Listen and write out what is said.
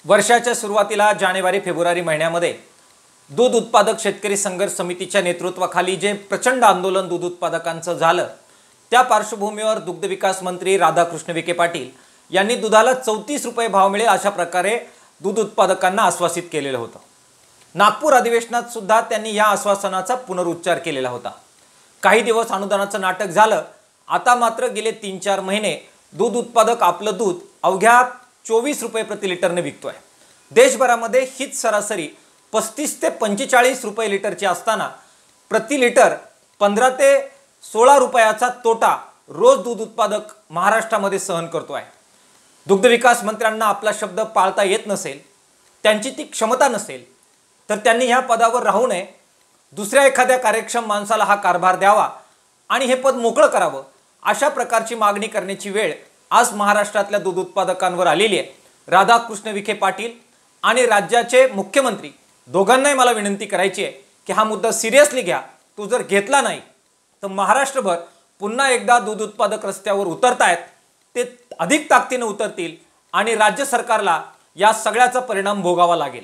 वर्षाच्या सुरुवातीला जानेवारी फेब्रुवारी महिन्यामध्ये दूध उत्पादक शेतकरी संघर्ष समितीच्या नेतृत्वाखाली जे प्रचंड आंदोलन दूध उत्पादकांचं झालं, त्या पार्श्वभूमीवर दुग्ध विकास मंत्री राधाकृष्ण विखे पाटील यांनी दुधाला 34 रुपये भाव मिळेल अशा प्रकारे दूध उत्पादकांना आश्वासित केलेलं होतं। नागपूर अधिवेशनात सुद्धा त्यांनी या आश्वासनाचा पुनरुच्चार केलेला होता। काही दिवस अनुदानाचं नाटक झालं, आता मात्र गेले 3-4 महिने दूध उत्पादक आपलं दूध अवघ्या 24 रुपये प्रति लिटरने विकतोय। देशभरामध्ये हीच सरासरी 35 ते 45 रुपये लिटरची असताना प्रति लिटर 15 ते 16 रुपयाचा तोटा रोज दूध उत्पादक महाराष्ट्रामध्ये सहन करतोय। दुग्ध विकास मंत्र्यांना आपला शब्द पाळता येत नसेल, त्यांची ती क्षमता नसेल, तर त्यांनी ह्या पदावर राहू नये, दुसऱ्या एखाद्या कार्यक्षम माणसाला हा कारभार द्यावा आणि हे पद मोकळं करावं, अशा प्रकारची मागणी करण्याची वेळ आज महाराष्ट्रातल्या दूध उत्पादकांवर आलेली आहे। राधाकृष्ण विखे पाटील आणि राज्याचे मुख्यमंत्री दोघांनाही मला विनंती करायची आहे की हा मुद्दा सिरियसली घ्या। तो जर घेतला नाही तर महाराष्ट्रभर पुन्हा एकदा दूध उत्पादक रस्त्यावर उतरतायत, ते अधिक ताकदीने उतरतील आणि राज्य सरकारला या सगळ्याचा परिणाम भोगावा लागेल।